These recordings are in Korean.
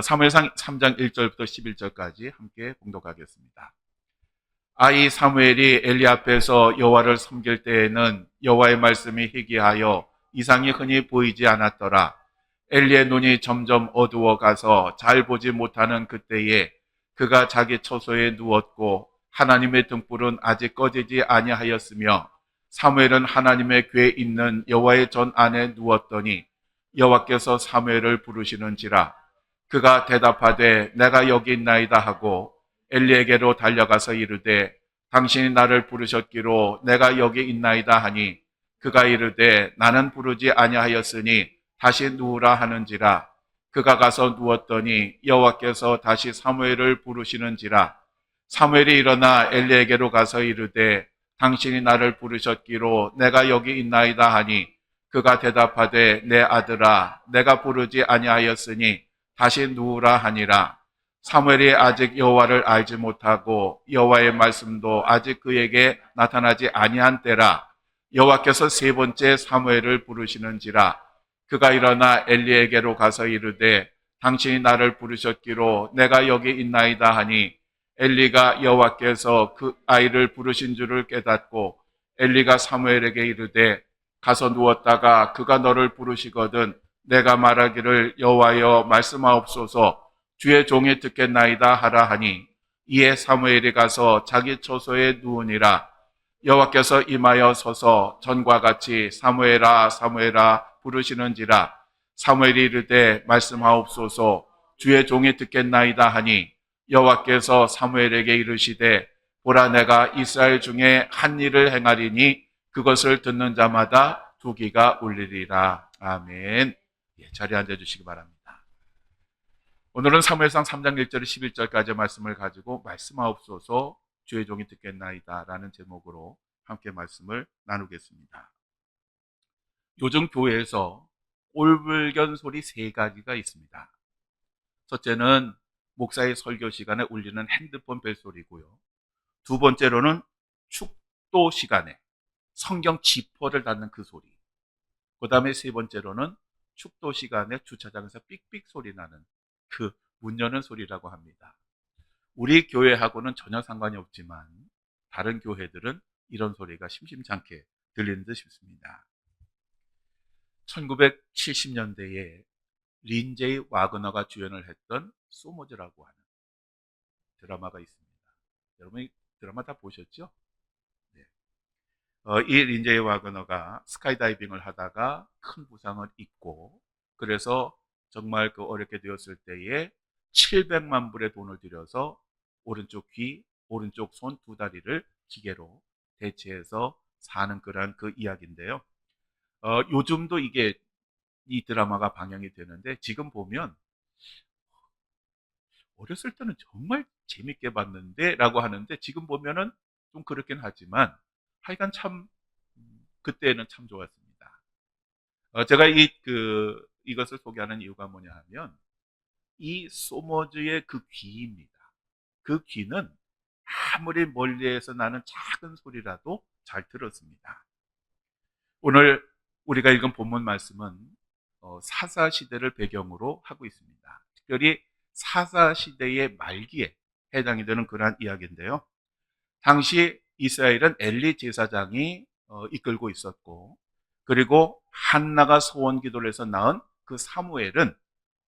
사무엘상 3장 1절부터 11절까지 함께 봉독하겠습니다. 아이 사무엘이 엘리 앞에서 여호와를 섬길 때에는 여호와의 말씀이 희귀하여 이상이 흔히 보이지 않았더라. 엘리의 눈이 점점 어두워 가서 잘 보지 못하는 그때에 그가 자기 처소에 누웠고 하나님의 등불은 아직 꺼지지 아니하였으며 사무엘은 하나님의 궤에 있는 여호와의 전 안에 누웠더니 여호와께서 사무엘을 부르시는지라. 그가 대답하되 내가 여기 있나이다 하고 엘리에게로 달려가서 이르되 당신이 나를 부르셨기로 내가 여기 있나이다 하니 그가 이르되 나는 부르지 아니하였으니 다시 누우라 하는지라. 그가 가서 누웠더니 여호와께서 다시 사무엘을 부르시는지라. 사무엘이 일어나 엘리에게로 가서 이르되 당신이 나를 부르셨기로 내가 여기 있나이다 하니 그가 대답하되 내 아들아 내가 부르지 아니하였으니 다시 누우라 하니라. 사무엘이 아직 여호와를 알지 못하고 여호와의 말씀도 아직 그에게 나타나지 아니한 때라. 여호와께서 세 번째 사무엘을 부르시는지라. 그가 일어나 엘리에게로 가서 이르되 당신이 나를 부르셨기로 내가 여기 있나이다 하니 엘리가 여호와께서 그 아이를 부르신 줄을 깨닫고 엘리가 사무엘에게 이르되 가서 누웠다가 그가 너를 부르시거든 내가 말하기를 여호와여 말씀하옵소서 주의 종이 듣겠나이다 하라 하니 이에 사무엘이 가서 자기 처소에 누우니라. 여호와께서 임하여 서서 전과 같이 사무엘아 사무엘아 부르시는지라. 사무엘이 이르되 말씀하옵소서 주의 종이 듣겠나이다 하니 여호와께서 사무엘에게 이르시되 보라 내가 이스라엘 중에 한 일을 행하리니 그것을 듣는 자마다 두 귀가 울리리라. 아멘. 자리에 앉아주시기 바랍니다. 오늘은 사무엘상 3장 1절 11절까지 말씀을 가지고 말씀하옵소서 주의 종이 듣겠나이다 라는 제목으로 함께 말씀을 나누겠습니다. 요즘 교회에서 올불견 소리 세 가지가 있습니다. 첫째는 목사의 설교 시간에 울리는 핸드폰 벨소리고요. 두 번째로는 축도 시간에 성경 지퍼를 닫는 그 소리. 그 다음에 세 번째로는 축도 시간에 주차장에서 삑삑 소리 나는 그 문 여는 소리라고 합니다. 우리 교회하고는 전혀 상관이 없지만 다른 교회들은 이런 소리가 심심찮게 들리는 듯 싶습니다. 1970년대에 린제이 와그너가 주연을 했던 소머즈라고 하는 드라마가 있습니다. 여러분 이 드라마 다 보셨죠? 네. 이 린제이 와그너가 스카이다이빙을 하다가 큰 부상을 입고 그래서 정말 그 어렵게 되었을 때에 700만 불의 돈을 들여서 오른쪽 귀, 오른쪽 손 두 다리를 기계로 대체해서 사는 그런 그 이야기인데요. 요즘도 이 드라마가 방영이 되는데 지금 보면 어렸을 때는 정말 재밌게 봤는데 라고 하는데 지금 보면은 좀 그렇긴 하지만 하여간 참 그때는 참 좋았습니다. 제가 이것을 소개하는 이유가 뭐냐 하면 이 소머즈의 그 귀입니다. 그 귀는 아무리 멀리에서 나는 작은 소리라도 잘 들었습니다. 오늘 우리가 읽은 본문 말씀은 사사시대를 배경으로 하고 있습니다. 특별히 사사시대의 말기에 해당이 되는 그러한 이야기인데요. 당시 이스라엘은 엘리 제사장이 이끌고 있었고 그리고 한나가 소원 기도를 해서 낳은 그 사무엘은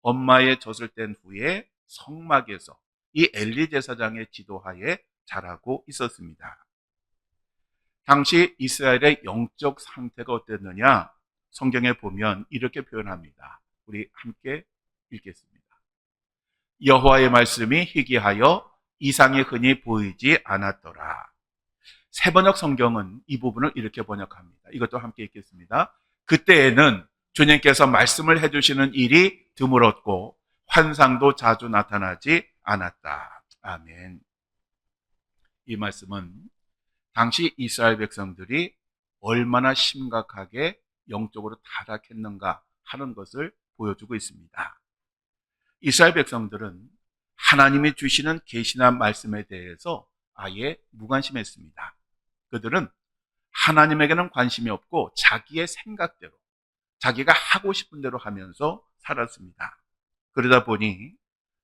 엄마의 젖을 뗀 후에 성막에서 이 엘리 제사장의 지도하에 자라고 있었습니다. 당시 이스라엘의 영적 상태가 어땠느냐? 성경에 보면 이렇게 표현합니다. 우리 함께 읽겠습니다. 여호와의 말씀이 희귀하여 이상이 흔히 보이지 않았더라. 새번역 성경은 이 부분을 이렇게 번역합니다. 이것도 함께 읽겠습니다. 그때에는 주님께서 말씀을 해주시는 일이 드물었고 환상도 자주 나타나지 않았다. 아멘. 이 말씀은 당시 이스라엘 백성들이 얼마나 심각하게 영적으로 타락했는가 하는 것을 보여주고 있습니다. 이스라엘 백성들은 하나님이 주시는 계시나 말씀에 대해서 아예 무관심했습니다. 그들은 하나님에게는 관심이 없고 자기의 생각대로 자기가 하고 싶은 대로 하면서 살았습니다. 그러다 보니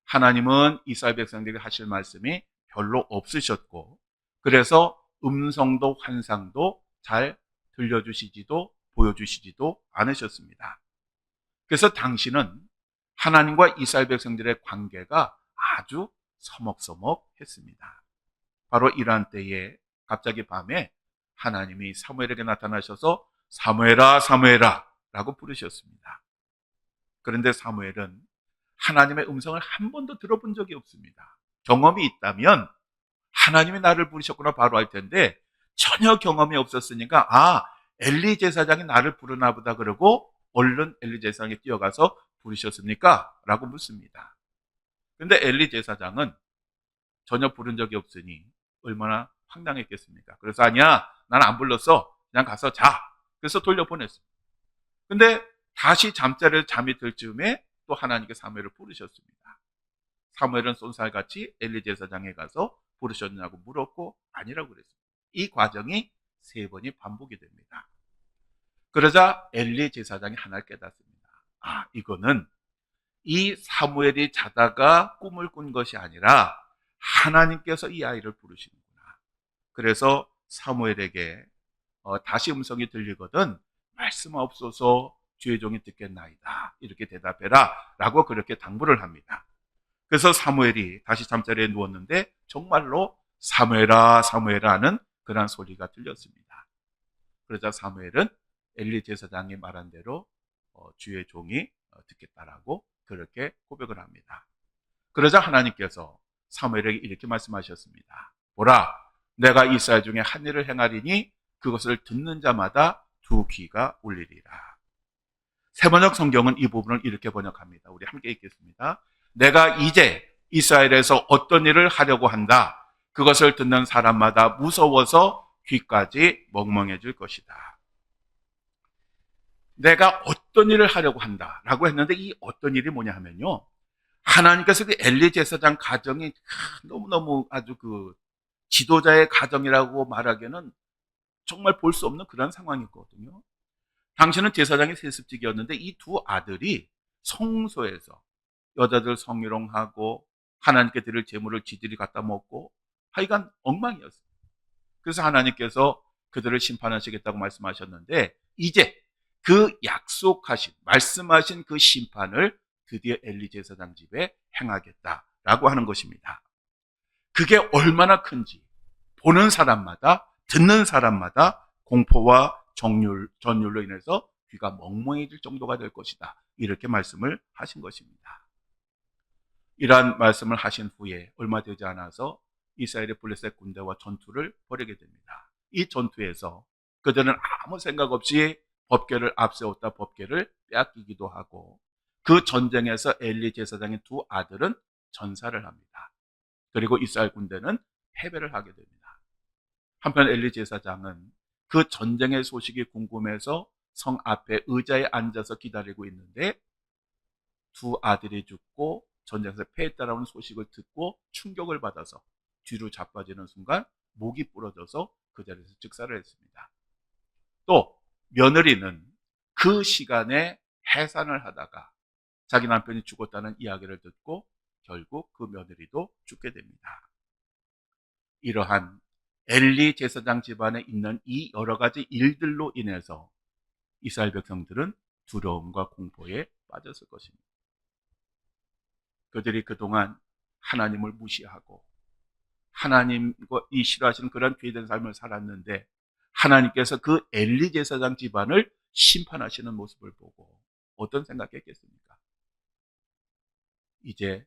하나님은 이스라엘 백성들에게 하실 말씀이 별로 없으셨고, 그래서 음성도 환상도 잘 들려주시지도 보여주시지도 않으셨습니다. 그래서 당시는 하나님과 이스라엘 백성들의 관계가 아주 서먹서먹했습니다. 바로 이러한 때에 갑자기 밤에 하나님이 사무엘에게 나타나셔서 사무엘아 사무엘아 라고 부르셨습니다. 그런데 사무엘은 하나님의 음성을 한 번도 들어본 적이 없습니다. 경험이 있다면 하나님이 나를 부르셨구나 바로 알 텐데 전혀 경험이 없었으니까 엘리 제사장이 나를 부르나 보다 그러고 얼른 엘리 제사장이 뛰어가서 부르셨습니까? 라고 묻습니다. 그런데 엘리 제사장은 전혀 부른 적이 없으니 얼마나 황당했겠습니까? 그래서 아니야, 난 안 불렀어. 그냥 가서 자. 그래서 돌려보냈습니다. 근데 다시 잠자리에 잠이 들 즈음에 또 하나님께 사무엘을 부르셨습니다. 사무엘은 쏜살같이 엘리 제사장에 가서 부르셨냐고 물었고 아니라고 그랬습니다. 이 과정이 3번이 반복이 됩니다. 그러자 엘리 제사장이 하나를 깨닫습니다. 이거는 이 사무엘이 자다가 꿈을 꾼 것이 아니라 하나님께서 이 아이를 부르시는구나. 그래서 사무엘에게 다시 음성이 들리거든 말씀하옵소서 주의 종이 듣겠나이다. 이렇게 대답해라 라고 그렇게 당부를 합니다. 그래서 사무엘이 다시 잠자리에 누웠는데 정말로 사무엘아 사무엘아 하는 그런 소리가 들렸습니다. 그러자 사무엘은 엘리 제사장이 말한 대로 주의 종이 듣겠다라고 그렇게 고백을 합니다. 그러자 하나님께서 사무엘에게 이렇게 말씀하셨습니다. 보라, 내가 이스라엘 중에 한 일을 행하리니 그것을 듣는 자마다 2귀가 울리리라. 세번역 성경은 이 부분을 이렇게 번역합니다. 우리 함께 읽겠습니다. 내가 이제 이스라엘에서 어떤 일을 하려고 한다. 그것을 듣는 사람마다 무서워서 귀까지 멍멍해질 것이다. 내가 어떤 일을 하려고 한다라고 했는데 이 어떤 일이 뭐냐 하면요. 하나님께서 그 엘리 제사장 가정이 너무너무 아주 그 지도자의 가정이라고 말하기에는 정말 볼 수 없는 그런 상황이거든요. 당시는 제사장이 세습직이었는데 이 2 아들이 성소에서 여자들 성희롱하고 하나님께 드릴 제물을 지들이 갖다 먹고 하여간 엉망이었어요. 그래서 하나님께서 그들을 심판하시겠다고 말씀하셨는데 이제 그 약속하신 말씀하신 그 심판을 드디어 엘리 제사장 집에 행하겠다라고 하는 것입니다. 그게 얼마나 큰지 보는 사람마다 듣는 사람마다 공포와 전율로 인해서 귀가 멍멍해질 정도가 될 것이다. 이렇게 말씀을 하신 것입니다. 이러한 말씀을 하신 후에 얼마 되지 않아서 이스라엘의 블레셋 군대와 전투를 벌이게 됩니다. 이 전투에서 그들은 아무 생각 없이 법궤를 앞세웠다 법궤를 빼앗기기도 하고 그 전쟁에서 엘리 제사장의 2 아들은 전사를 합니다. 그리고 이스라엘 군대는 패배를 하게 됩니다. 한편 엘리 제사장은 그 전쟁의 소식이 궁금해서 성 앞에 의자에 앉아서 기다리고 있는데 2 아들이 죽고 전쟁에서 패했다라는 소식을 듣고 충격을 받아서 뒤로 자빠지는 순간 목이 부러져서 그 자리에서 즉사를 했습니다. 또 며느리는 그 시간에 해산을 하다가 자기 남편이 죽었다는 이야기를 듣고 결국 그 며느리도 죽게 됩니다. 이러한 엘리 제사장 집안에 있는 이 여러 가지 일들로 인해서 이스라엘 백성들은 두려움과 공포에 빠졌을 것입니다. 그들이 그동안 하나님을 무시하고 하나님이 싫어하시는 그런 죄된 삶을 살았는데 하나님께서 그 엘리 제사장 집안을 심판하시는 모습을 보고 어떤 생각했겠습니까? 이제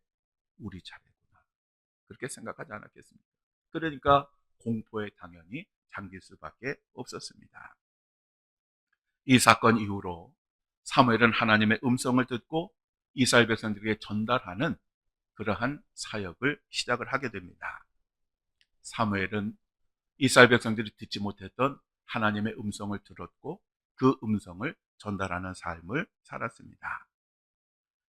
우리 차례구나. 그렇게 생각하지 않았겠습니까? 그러니까 공포에 당연히 잠길 수밖에 없었습니다. 이 사건 이후로 사무엘은 하나님의 음성을 듣고 이스라엘 백성들에게 전달하는 그러한 사역을 시작을 하게 됩니다. 사무엘은 이스라엘 백성들이 듣지 못했던 하나님의 음성을 들었고 그 음성을 전달하는 삶을 살았습니다.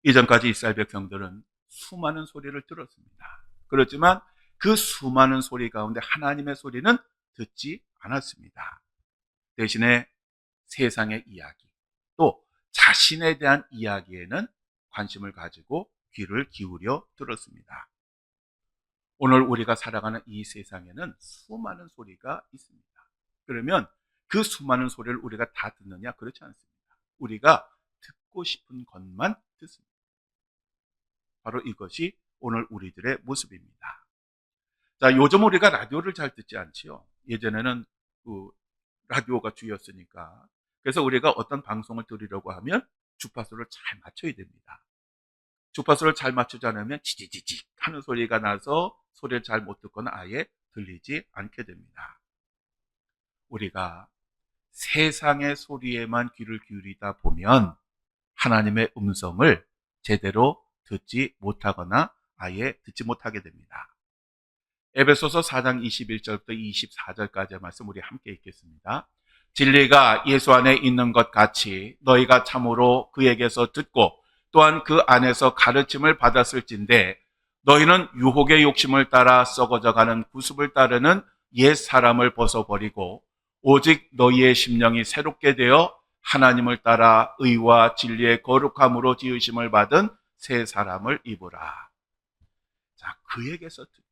이전까지 이스라엘 백성들은 수많은 소리를 들었습니다. 그렇지만 그 수많은 소리 가운데 하나님의 소리는 듣지 않았습니다. 대신에 세상의 이야기, 또 자신에 대한 이야기에는 관심을 가지고 귀를 기울여 들었습니다. 오늘 우리가 살아가는 이 세상에는 수많은 소리가 있습니다. 그러면 그 수많은 소리를 우리가 다 듣느냐? 그렇지 않습니다. 우리가 듣고 싶은 것만 듣습니다. 바로 이것이 오늘 우리들의 모습입니다. 자, 요즘 우리가 라디오를 잘 듣지 않지요. 예전에는 그 라디오가 주였으니까. 그래서 우리가 어떤 방송을 들으려고 하면 주파수를 잘 맞춰야 됩니다. 주파수를 잘 맞추지 않으면 지지지직 하는 소리가 나서 소리를 잘 못 듣거나 아예 들리지 않게 됩니다. 우리가 세상의 소리에만 귀를 기울이다 보면 하나님의 음성을 제대로 듣지 못하거나 아예 듣지 못하게 됩니다. 에베소서 4장 21절부터 24절까지의 말씀 우리 함께 읽겠습니다. 진리가 예수 안에 있는 것 같이 너희가 참으로 그에게서 듣고 또한 그 안에서 가르침을 받았을진데 너희는 유혹의 욕심을 따라 썩어져가는 구습을 따르는 옛 사람을 벗어버리고 오직 너희의 심령이 새롭게 되어 하나님을 따라 의와 진리의 거룩함으로 지으심을 받은 새 사람을 입으라. 자, 그에게서 듣고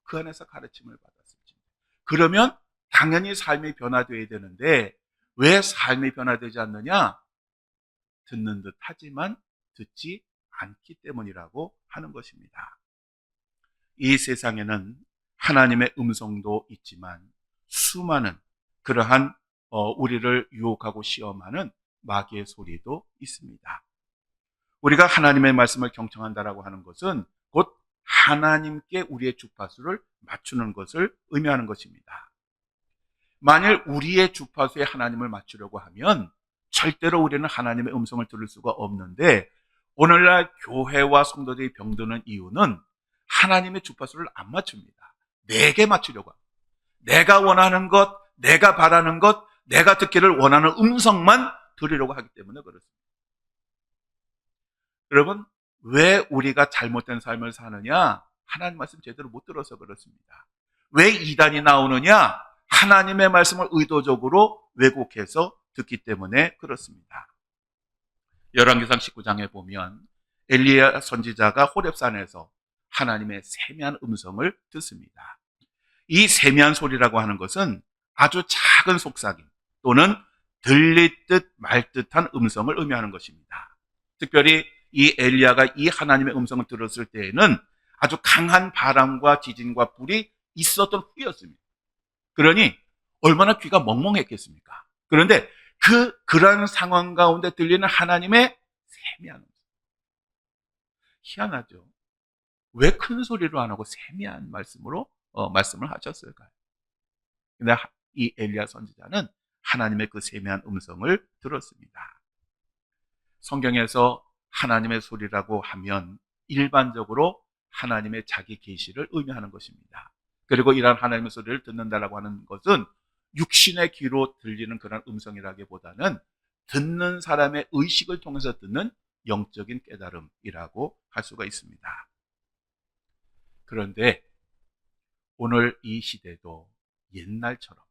그 안에서 가르침을 받았을지. 그러면 당연히 삶이 변화되어야 되는데 왜 삶이 변화되지 않느냐? 듣는 듯 하지만 듣지 않기 때문이라고 하는 것입니다. 이 세상에는 하나님의 음성도 있지만 수많은 그러한 우리를 유혹하고 시험하는 마귀의 소리도 있습니다. 우리가 하나님의 말씀을 경청한다라고 하는 것은 곧 하나님께 우리의 주파수를 맞추는 것을 의미하는 것입니다. 만일 우리의 주파수에 하나님을 맞추려고 하면 절대로 우리는 하나님의 음성을 들을 수가 없는데 오늘날 교회와 성도들이 병드는 이유는 하나님의 주파수를 안 맞춥니다. 내게 맞추려고 합니다. 내가 원하는 것, 내가 바라는 것, 내가 듣기를 원하는 음성만 들으려고 하기 때문에 그렇습니다. 여러분, 왜 우리가 잘못된 삶을 사느냐? 하나님 말씀 제대로 못 들어서 그렇습니다. 왜 이단이 나오느냐? 하나님의 말씀을 의도적으로 왜곡해서 듣기 때문에 그렇습니다. 열왕기상 19장에 보면 엘리야 선지자가 호렙산에서 하나님의 세미한 음성을 듣습니다. 이 세미한 소리라고 하는 것은 아주 작은 속삭임 또는 들릴 듯 말 듯한 음성을 의미하는 것입니다. 특별히 이 엘리야가 이 하나님의 음성을 들었을 때에는 아주 강한 바람과 지진과 불이 있었던 후였습니다. 그러니 얼마나 귀가 멍멍했겠습니까? 그런데 그런 상황 가운데 들리는 하나님의 세미한 음성. 희한하죠. 왜 큰 소리로 안 하고 세미한 말씀으로 말씀을 하셨을까요? 근데 이 엘리야 선지자는 하나님의 그 세미한 음성을 들었습니다. 성경에서 하나님의 소리라고 하면 일반적으로 하나님의 자기 계시를 의미하는 것입니다. 그리고 이러한 하나님의 소리를 듣는다라고 하는 것은 육신의 귀로 들리는 그런 음성이라기보다는 듣는 사람의 의식을 통해서 듣는 영적인 깨달음이라고 할 수가 있습니다. 그런데 오늘 이 시대도 옛날처럼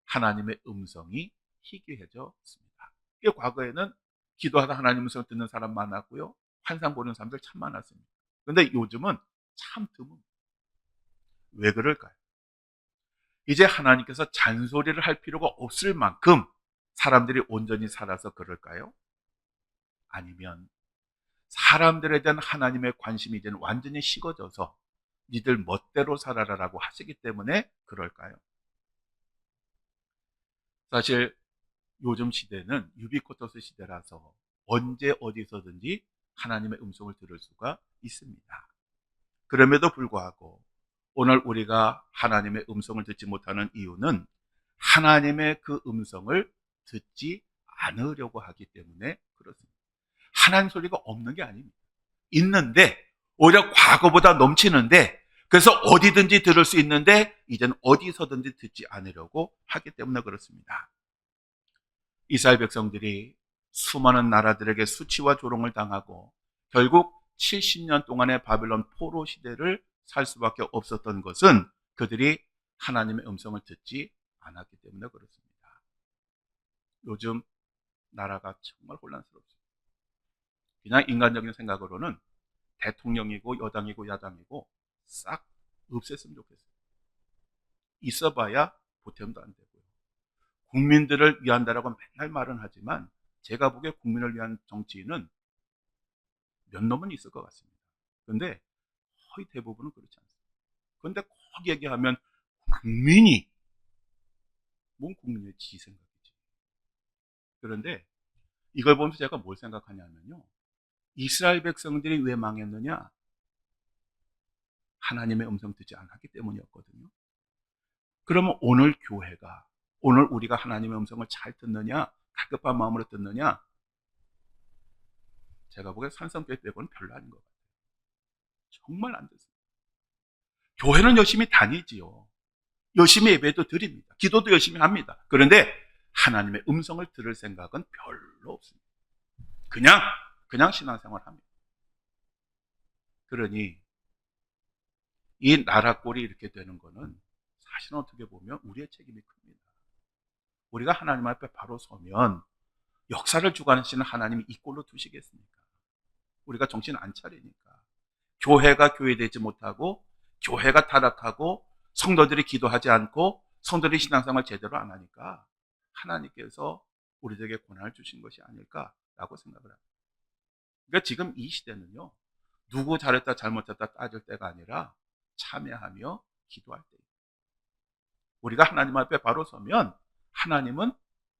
하나님의 음성이 희귀해졌습니다. 과거에는 기도하다 하나님 음성을 듣는 사람 많았고요. 환상 보는 사람들 참 많았습니다. 그런데 요즘은 참 드뭅니다. 왜 그럴까요? 이제 하나님께서 잔소리를 할 필요가 없을 만큼 사람들이 온전히 살아서 그럴까요? 아니면 사람들에 대한 하나님의 관심이 이제는 완전히 식어져서 니들 멋대로 살아라라고 하시기 때문에 그럴까요? 사실 요즘 시대는 유비쿼터스 시대라서 언제 어디서든지 하나님의 음성을 들을 수가 있습니다. 그럼에도 불구하고 오늘 우리가 하나님의 음성을 듣지 못하는 이유는 하나님의 그 음성을 듣지 않으려고 하기 때문에 그렇습니다. 하나님 소리가 없는 게 아닙니다. 있는데 오히려 과거보다 넘치는데 그래서 어디든지 들을 수 있는데 이제는 어디서든지 듣지 않으려고 하기 때문에 그렇습니다. 이스라엘 백성들이 수많은 나라들에게 수치와 조롱을 당하고 결국 70년 동안의 바벨론 포로 시대를 살 수밖에 없었던 것은 그들이 하나님의 음성을 듣지 않았기 때문에 그렇습니다. 요즘 나라가 정말 혼란스럽습니다. 그냥 인간적인 생각으로는 대통령이고 여당이고 야당이고 싹 없앴으면 좋겠어요. 있어봐야 보탬도 안 되고요. 국민들을 위한다라고 맨날 말은 하지만 제가 보기에 국민을 위한 정치인은 몇 놈은 있을 것 같습니다. 그런데 거의 대부분은 그렇지 않습니다. 그런데 꼭 얘기하면 국민이 뭔 국민의 지 생각이지. 그런데 이걸 보면서 제가 뭘 생각하냐면요. 이스라엘 백성들이 왜 망했느냐? 하나님의 음성 듣지 않았기 때문이었거든요. 그러면 오늘 교회가, 오늘 우리가 하나님의 음성을 잘 듣느냐? 갈급한 마음으로 듣느냐? 제가 보기에 산성교회 빼고는 별로 아닌 것 같아요. 정말 안 듣습니다. 교회는 열심히 다니지요. 열심히 예배도 드립니다. 기도도 열심히 합니다. 그런데 하나님의 음성을 들을 생각은 별로 없습니다. 그냥 신앙생활 합니다. 그러니 이 나라 꼴이 이렇게 되는 거는 사실은 어떻게 보면 우리의 책임이 큽니다. 우리가 하나님 앞에 바로 서면 역사를 주관하시는 하나님이 이 꼴로 두시겠습니까? 우리가 정신 안 차리니까. 교회가 교회되지 못하고 교회가 타락하고 성도들이 기도하지 않고 성도들이 신앙생활 제대로 안 하니까 하나님께서 우리에게 고난을 주신 것이 아닐까라고 생각을 합니다. 그러니까 지금 이 시대는요. 누구 잘했다 잘못했다 따질 때가 아니라 참여하며 기도할 때입니다. 우리가 하나님 앞에 바로 서면 하나님은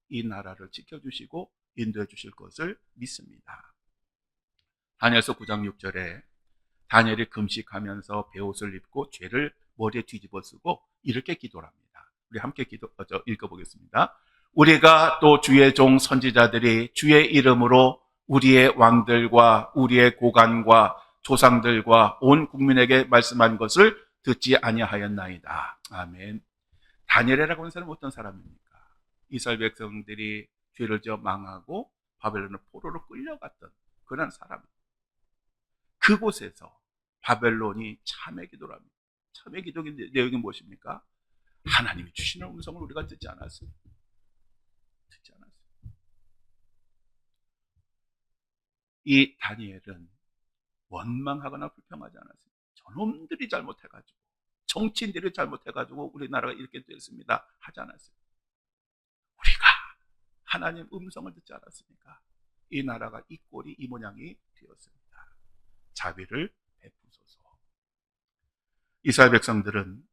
이 나라를 지켜주시고 인도해 주실 것을 믿습니다. 다니엘서 9장 6절에 다니엘이 금식하면서 베옷을 입고 죄를 머리에 뒤집어 쓰고 이렇게 기도를 합니다. 우리 함께 읽어보겠습니다. 우리가 또 주의 종 선지자들이 주의 이름으로 우리의 왕들과 우리의 고관과 조상들과 온 국민에게 말씀한 것을 듣지 아니하였나이다. 아멘. 다니엘이라고 하는 사람은 어떤 사람입니까? 이스라엘 백성들이 죄를 지어 망하고 바벨론의 포로로 끌려갔던 그런 사람입니다. 그곳에서 바벨론이 참회 기도를 합니다. 참회 기도의 내용이 무엇입니까? 하나님이 주시는 음성을 우리가 듣지 않았어요. 듣지 않았어요. 이 다니엘은 원망하거나 불평하지 않았어요. 저놈들이 잘못해가지고 정치인들이 잘못해가지고 우리나라가 이렇게 됐습니다 하지 않았어요. 우리가 하나님 음성을 듣지 않았으니까 이 나라가 이 꼴이 이 모양이 되었습니다. 자비를 베푸소서. 이스라엘 백성들은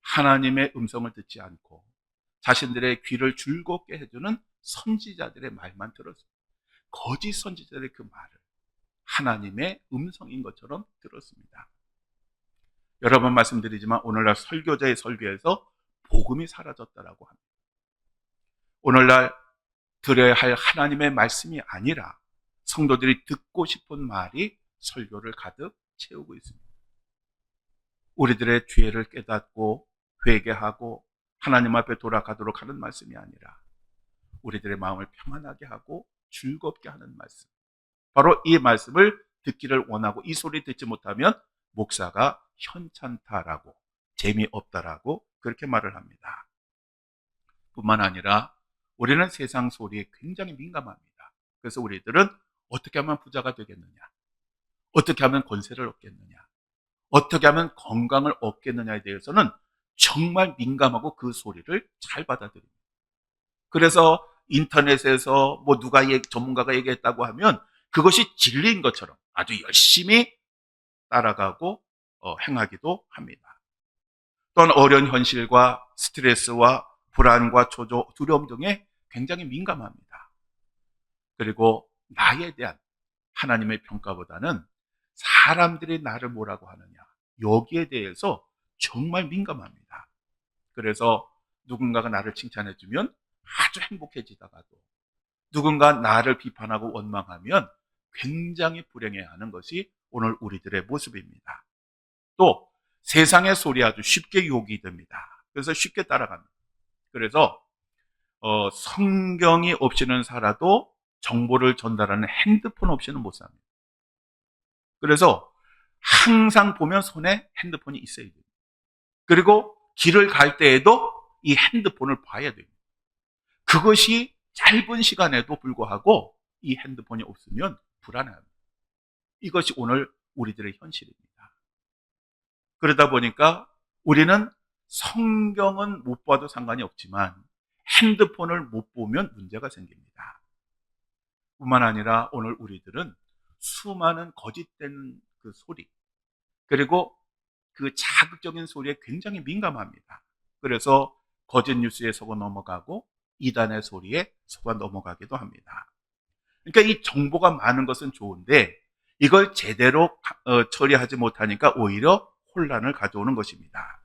하나님의 음성을 듣지 않고 자신들의 귀를 즐겁게 해주는 선지자들의 말만 들었습니다. 거짓 선지자들의 그 말을 하나님의 음성인 것처럼 들었습니다. 여러 번 말씀드리지만 오늘날 설교자의 설교에서 복음이 사라졌다라고 합니다. 오늘날 들어야 할 하나님의 말씀이 아니라 성도들이 듣고 싶은 말이 설교를 가득 채우고 있습니다. 우리들의 죄를 깨닫고 회개하고 하나님 앞에 돌아가도록 하는 말씀이 아니라 우리들의 마음을 평안하게 하고 즐겁게 하는 말씀. 바로 이 말씀을 듣기를 원하고 이 소리 듣지 못하면 목사가 현찮다라고 재미없다라고 그렇게 말을 합니다. 뿐만 아니라 우리는 세상 소리에 굉장히 민감합니다. 그래서 우리들은 어떻게 하면 부자가 되겠느냐, 어떻게 하면 권세를 얻겠느냐, 어떻게 하면 건강을 얻겠느냐에 대해서는 정말 민감하고 그 소리를 잘 받아들입니다. 그래서 인터넷에서 뭐 누가 전문가가 얘기했다고 하면 그것이 진리인 것처럼 아주 열심히 따라가고 행하기도 합니다. 또한 어려운 현실과 스트레스와 불안과 초조, 두려움 등에 굉장히 민감합니다. 그리고 나에 대한 하나님의 평가보다는 사람들이 나를 뭐라고 하느냐, 여기에 대해서 정말 민감합니다. 그래서 누군가가 나를 칭찬해주면 아주 행복해지다가도 누군가 나를 비판하고 원망하면 굉장히 불행해하는 것이 오늘 우리들의 모습입니다. 또 세상의 소리 아주 쉽게 유혹이 됩니다. 그래서 쉽게 따라갑니다. 그래서 성경이 없이는 살아도 정보를 전달하는 핸드폰 없이는 못 삽니다. 그래서 항상 보면 손에 핸드폰이 있어야 됩니다. 그리고 길을 갈 때에도 이 핸드폰을 봐야 됩니다. 그것이 짧은 시간에도 불구하고 이 핸드폰이 없으면 불안해합니다. 이것이 오늘 우리들의 현실입니다. 그러다 보니까 우리는 성경은 못 봐도 상관이 없지만 핸드폰을 못 보면 문제가 생깁니다. 뿐만 아니라 오늘 우리들은 수많은 거짓된 그 소리, 그리고 그 자극적인 소리에 굉장히 민감합니다. 그래서 거짓 뉴스에 속아 넘어가고 이단의 소리에 속아 넘어가기도 합니다. 그러니까 이 정보가 많은 것은 좋은데 이걸 제대로 처리하지 못하니까 오히려 혼란을 가져오는 것입니다.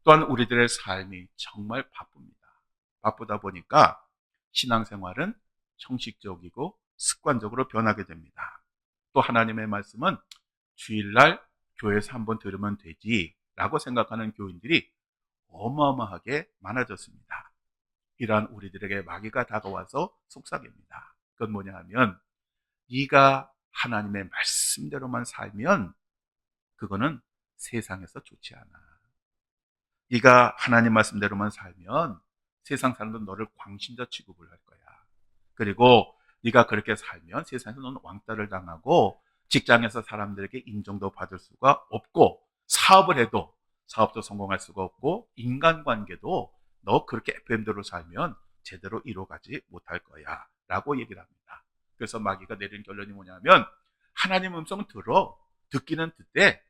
또한 우리들의 삶이 정말 바쁩니다. 바쁘다 보니까 신앙생활은 형식적이고 습관적으로 변하게 됩니다. 또 하나님의 말씀은 주일날 교회에서 한번 들으면 되지 라고 생각하는 교인들이 어마어마하게 많아졌습니다. 이러한 우리들에게 마귀가 다가와서 속삭입니다. 그건 뭐냐 하면 네가 하나님의 말씀대로만 살면 그거는 세상에서 좋지 않아. 네가 하나님 말씀대로만 살면 세상 사람들은 너를 광신자 취급을 할 거야. 그리고 네가 그렇게 살면 세상에서 너는 왕따를 당하고 직장에서 사람들에게 인정도 받을 수가 없고 사업을 해도 사업도 성공할 수가 없고 인간관계도 너 그렇게 FM대로 살면 제대로 이루어가지 못할 거야 라고 얘기를 합니다. 그래서 마귀가 내린 결론이 뭐냐면 하나님 음성은 들어. 듣기는 듣되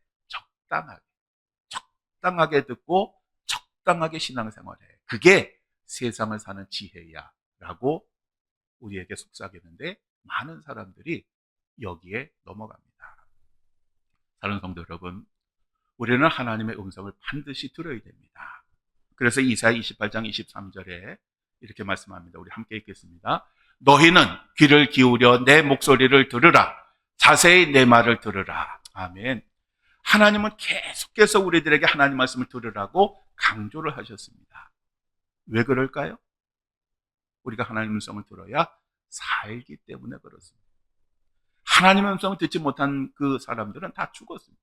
적당하게 듣고 적당하게 신앙생활해. 그게 세상을 사는 지혜야 라고 우리에게 속삭이는데 많은 사람들이 여기에 넘어갑니다. 사랑하는 성도 여러분, 우리는 하나님의 음성을 반드시 들어야 됩니다. 그래서 이사야 28장 23절에 이렇게 말씀합니다. 우리 함께 읽겠습니다. 너희는 귀를 기울여 내 목소리를 들으라. 자세히 내 말을 들으라. 아멘. 하나님은 계속해서 우리들에게 하나님 말씀을 들으라고 강조를 하셨습니다. 왜 그럴까요? 우리가 하나님 음성을 들어야 살기 때문에 그렇습니다. 하나님의 음성을 듣지 못한 그 사람들은 다 죽었습니다.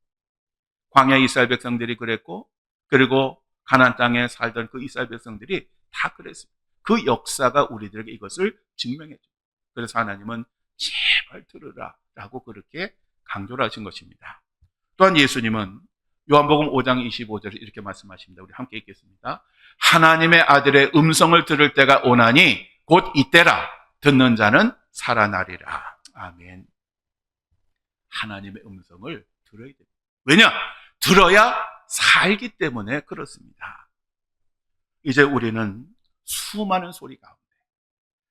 광야 이스라엘 백성들이 그랬고, 그리고 가나안 땅에 살던 그 이스라엘 백성들이 다 그랬습니다. 그 역사가 우리들에게 이것을 증명해 줍니다. 그래서 하나님은 제발 들으라 라고 그렇게 강조를 하신 것입니다. 또한 예수님은 요한복음 5장 25절에 이렇게 말씀하십니다. 우리 함께 읽겠습니다. 하나님의 아들의 음성을 들을 때가 오나니 곧 이때라. 듣는 자는 살아나리라. 아멘. 하나님의 음성을 들어야 됩니다. 왜냐? 들어야 살기 때문에 그렇습니다. 이제 우리는 수많은 소리 가운데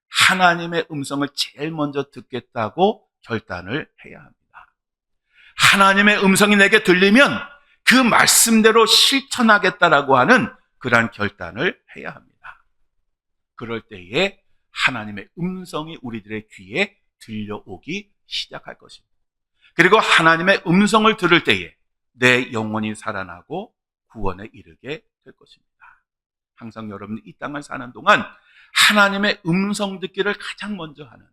하나님의 음성을 제일 먼저 듣겠다고 결단을 해야 합니다. 하나님의 음성이 내게 들리면 그 말씀대로 실천하겠다라고 하는 그러한 결단을 해야 합니다. 그럴 때에 하나님의 음성이 우리들의 귀에 들려오기 시작할 것입니다. 그리고 하나님의 음성을 들을 때에 내 영혼이 살아나고 구원에 이르게 될 것입니다. 항상 여러분이 이 땅을 사는 동안 하나님의 음성 듣기를 가장 먼저 하는,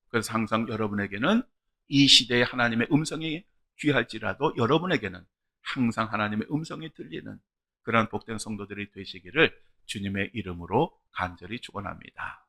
그래서 항상 여러분에게는 이 시대에 하나님의 음성이 귀할지라도 여러분에게는 항상 하나님의 음성이 들리는 그런 복된 성도들이 되시기를 주님의 이름으로 간절히 축원합니다.